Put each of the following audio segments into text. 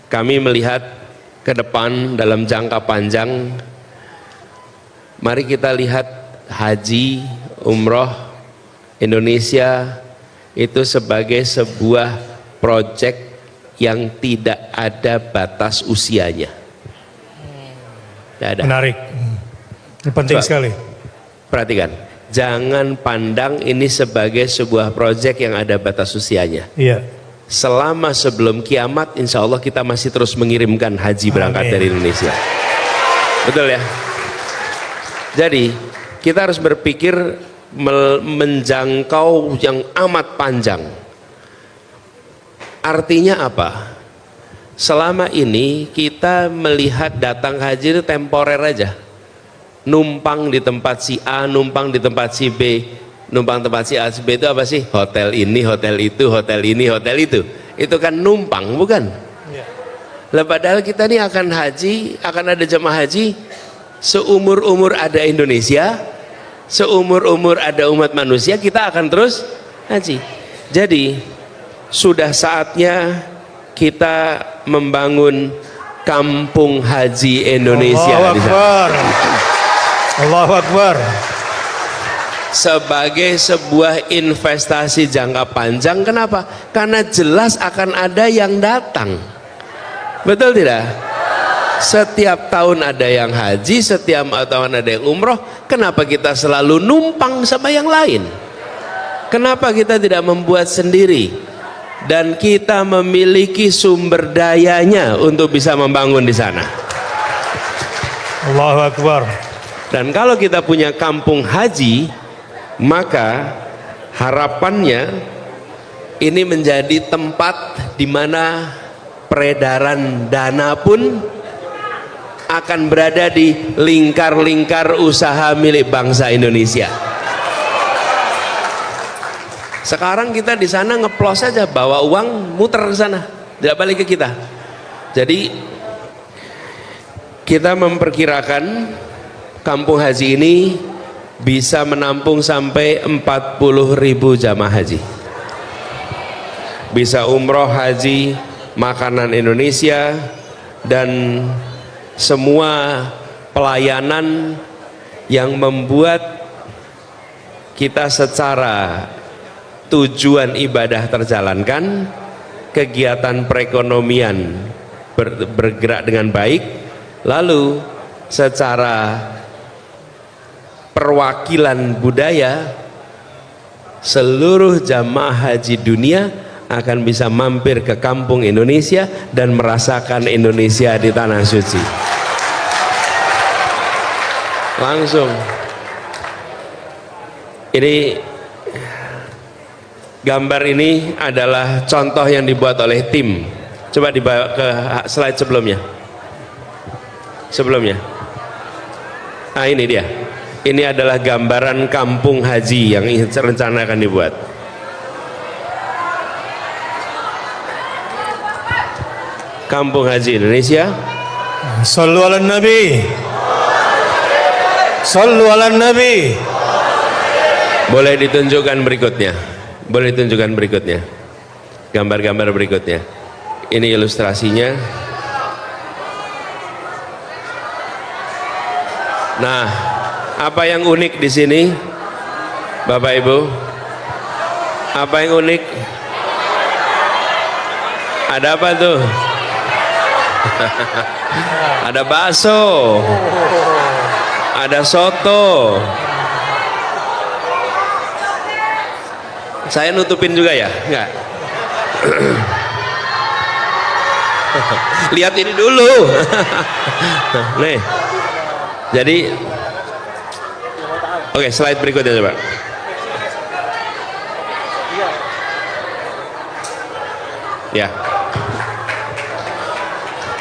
Kami melihat ke depan dalam jangka panjang, mari kita lihat haji, umroh Indonesia itu sebagai sebuah proyek yang tidak ada batas usianya. Tidak ada. Menarik. Ini penting sekali. Perhatikan, jangan pandang ini sebagai sebuah proyek yang ada batas usianya. Iya. Selama sebelum kiamat, insya Allah kita masih terus mengirimkan haji berangkat dari Indonesia. Betul ya? Jadi kita harus berpikir menjangkau yang amat panjang. Artinya apa? Selama ini kita melihat datang haji itu temporer aja, numpang di tempat si A, numpang di tempat si B. Numpang tempat si A, si B itu apa sih? Hotel ini, hotel itu, hotel ini, hotel itu. Itu kan numpang, bukan? Lah padahal kita ini akan haji, akan ada jemaah haji seumur-umur ada Indonesia, seumur-umur ada umat manusia, kita akan terus haji. Jadi sudah saatnya kita membangun kampung haji Indonesia. Allahu Akbar. Allahu Akbar. Sebagai sebuah investasi jangka panjang. Kenapa? Karena jelas akan ada yang datang. Betul tidak? Setiap tahun ada yang haji, setiap tahun ada yang umroh. Kenapa kita selalu numpang sama yang lain? Kenapa kita tidak membuat sendiri? Dan kita memiliki sumber dayanya untuk bisa membangun di sana. Allahu Akbar. Dan kalau kita punya kampung haji, maka harapannya ini menjadi tempat di mana peredaran dana pun akan berada di lingkar-lingkar usaha milik bangsa Indonesia. Sekarang kita di sana ngeplos saja, bawa uang muter ke sana, tidak balik ke kita. Jadi kita memperkirakan kampung haji ini bisa menampung sampai 40.000 jamaah haji. Bisa umroh, haji, makanan Indonesia, dan semua pelayanan yang membuat kita secara tujuan ibadah terjalankan, kegiatan perekonomian bergerak dengan baik, lalu secara perwakilan budaya, seluruh jamaah haji dunia akan bisa mampir ke kampung Indonesia dan merasakan Indonesia di tanah suci. Langsung. Ini gambar ini adalah contoh yang dibuat oleh tim. Coba dibawa ke slide sebelumnya. Sebelumnya. Nah, ini dia. Ini adalah gambaran kampung haji yang rencana akan dibuat. Kampung haji Indonesia. Sallu ala Nabi. Sallu ala Nabi. Boleh ditunjukkan berikutnya. Boleh ditunjukkan berikutnya. Gambar-gambar berikutnya. Ini ilustrasinya. Nah, apa yang unik di sini, Bapak Ibu? Apa yang unik? Ada apa tuh? Ada bakso, ada soto. Saya nutupin juga ya? Enggak. Lihat ini dulu. Nih. Jadi oke, slide berikutnya coba. Ya.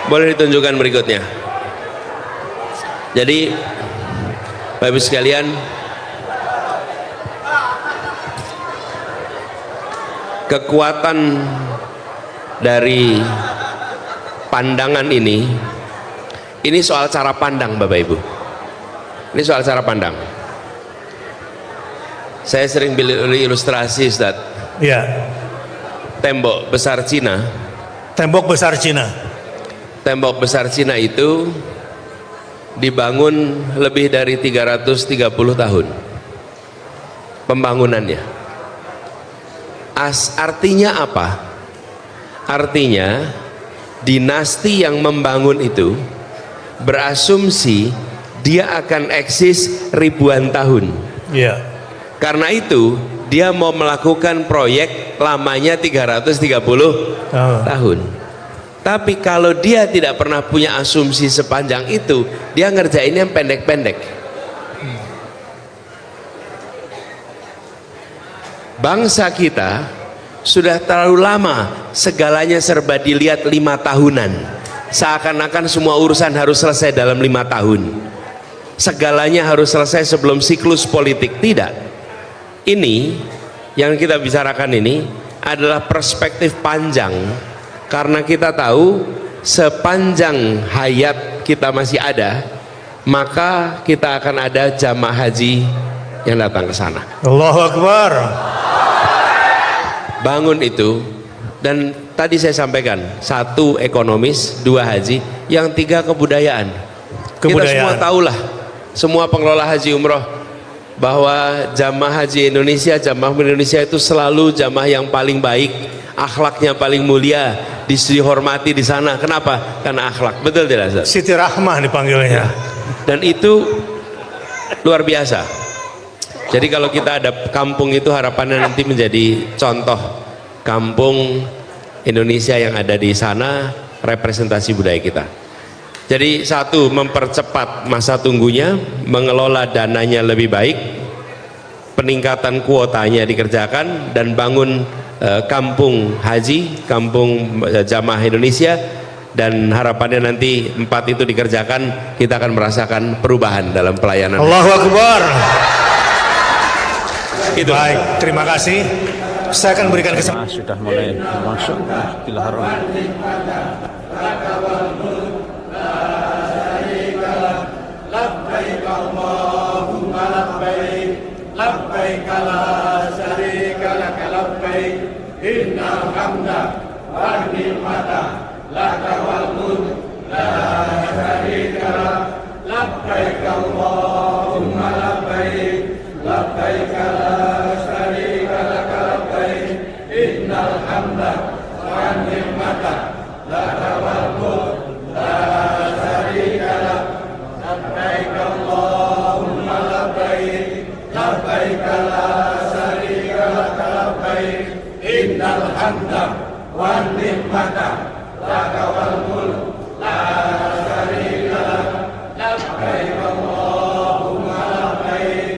Boleh ditunjukkan berikutnya. Jadi Bapak Ibu sekalian, kekuatan dari pandangan ini soal cara pandang Bapak Ibu. Ini soal cara pandang. Saya sering beli ilustrasi, Ustaz. Ya. Tembok besar Cina. Tembok besar Cina. Tembok besar Cina itu dibangun lebih dari 330 tahun pembangunannya. Artinya apa? Artinya dinasti yang membangun itu berasumsi dia akan eksis ribuan tahun. Ya. Karena itu dia mau melakukan proyek lamanya 330 tahun. Tapi kalau dia tidak pernah punya asumsi sepanjang itu, dia ngerjainnya yang pendek-pendek. Bangsa kita sudah terlalu lama segalanya serba dilihat 5 tahunan. Seakan-akan semua urusan harus selesai dalam 5 tahun. Segalanya harus selesai sebelum siklus politik. Tidak. Ini yang kita bicarakan ini adalah perspektif panjang, karena kita tahu sepanjang hayat kita masih ada, maka kita akan ada jamaah haji yang datang ke sana. Allahu Akbar. Bangun itu, dan tadi saya sampaikan, 1 ekonomis, 2 haji, yang 3 kebudayaan. Kita semua tahulah, semua pengelola haji umroh, bahwa jamaah haji Indonesia, jamaah Indonesia itu selalu jamaah yang paling baik, akhlaknya paling mulia, dihormati di sana. Kenapa? Karena akhlak. Betul tidak, Ustaz? Siti Rahmah dipanggilnya. Dan itu luar biasa. Jadi kalau kita ada kampung itu, harapannya nanti menjadi contoh kampung Indonesia yang ada di sana, representasi budaya kita. Jadi 1, mempercepat masa tunggunya, mengelola dananya lebih baik, peningkatan kuotanya dikerjakan, dan bangun kampung haji, kampung jamaah Indonesia, dan harapannya nanti 4 itu dikerjakan, kita akan merasakan perubahan dalam pelayanan. Allahu Akbar. Itu. Baik, terima kasih. Saya akan berikan kesempatan. Sudah mulai masuk Masjidil Haram. Labbaik Allahumma labbaik, labbaik la syarika lak labbaik, innal hamda wan ni'mata laka wal mulk la syarika lak, labbaik Allahumma labbaik, labbaik la syarika lak labbaik, innal hamda wan ni'mata laka wal mulk la syarika lak. Labbaik Allahumma labbaik, labbaik la syarika lak labbaik, innal hamda wan ni'mata laka wal mulk la syarika